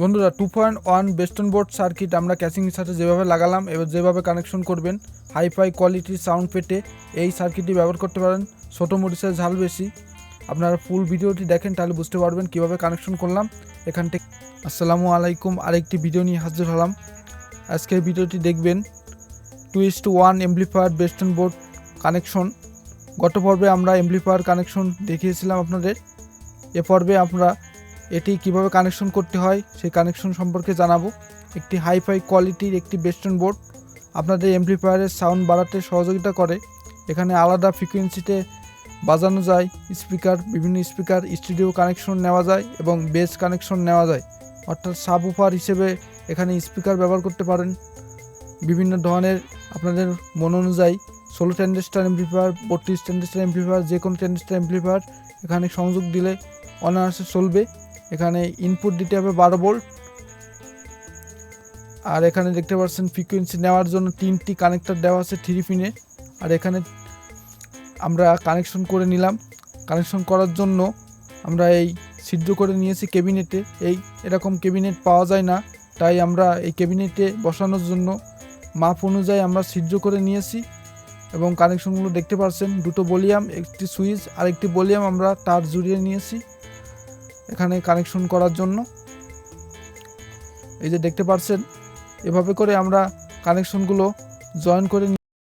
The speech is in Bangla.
বন্ধুরা 2.1 বেস্টন বোর্ড সার্কিট আমরা ক্যাসিংয়ের সাথে যেভাবে লাগালাম এবার যেভাবে কানেকশন করবেন হাইফাই কোয়ালিটির সাউন্ড পেতে এই সার্কিটটি ব্যবহার করতে পারেন। ছোটো মরিচের ঝাল বেশি। আপনারা ফুল ভিডিওটি দেখেন তাহলে বুঝতে পারবেন কিভাবে কানেকশন করলাম এখান থেকে। আসসালামু আলাইকুম, আরেকটি ভিডিও নিয়ে হাজির হলাম। আজকের ভিডিওটি দেখবেন 2:1 এমপ্লিফায়ার বেস্টন বোর্ড কানেকশন। গত পর্বে আমরা এমপ্লিফায়ার কানেকশন দেখিয়েছিলাম আপনাদের। এ পর্বে আমরা এটি কিভাবে কানেকশন করতে হয় সেই কানেকশন সম্পর্কে জানাবো। একটি হাইফাই কোয়ালিটির একটি বেস্টন বোর্ড আপনাদের এমপ্লিফায়ারের সাউন্ড বাড়াতে সহযোগিতা করে। এখানে আলাদা ফ্রিকোয়েন্সিতে বাজানো যায় স্পিকার, বিভিন্ন স্পিকার, স্টুডিও কানেকশন নেওয়া যায় এবং বেস কানেকশন নেওয়া যায়, অর্থাৎ সাবউফার হিসেবে এখানে স্পিকার ব্যবহার করতে পারেন। বিভিন্ন ধরনের আপনাদের মন অনুযায়ী 16 ট্রানজিস্টর এমপ্লিফায়ার, 32 ট্রানজিস্টর এমপ্লিফায়ার, যে কোনো ট্রানজিস্টর এমপ্লিফায়ার এখানে সংযোগ দিলে অনায়াসে চলবে। এখানে ইনপুট দিতে হবে 12 ভোল্ট। আর এখানে দেখতে পাচ্ছেন ফ্রিকোয়েন্সি নেওয়ার জন্য 3টি কানেক্টর দেওয়া আছে 3 পিনে। আর এখানে আমরা কানেকশন করে নিলাম। কানেকশন করার জন্য আমরা এই ছিদ্র করে নিয়েছি ক্যাবিনেটে। এরকম ক্যাবিনেট পাওয়া যায় না, তাই আমরা এই ক্যাবিনেটে বসানোর জন্য মাপ অনুযায়ী আমরা ছিদ্র করে নিয়েছি এবং কানেকশনগুলো দেখতে পাচ্ছেন। দুটো ভলিউম, একটি সুইচ আর একটি ভলিউম আমরা তার জুড়িয়ে নিয়েছি এখানে কানেকশন করার জন্য। এই যে দেখতে পাচ্ছেন, এভাবে করে আমরা কানেকশনগুলো জয়েন করে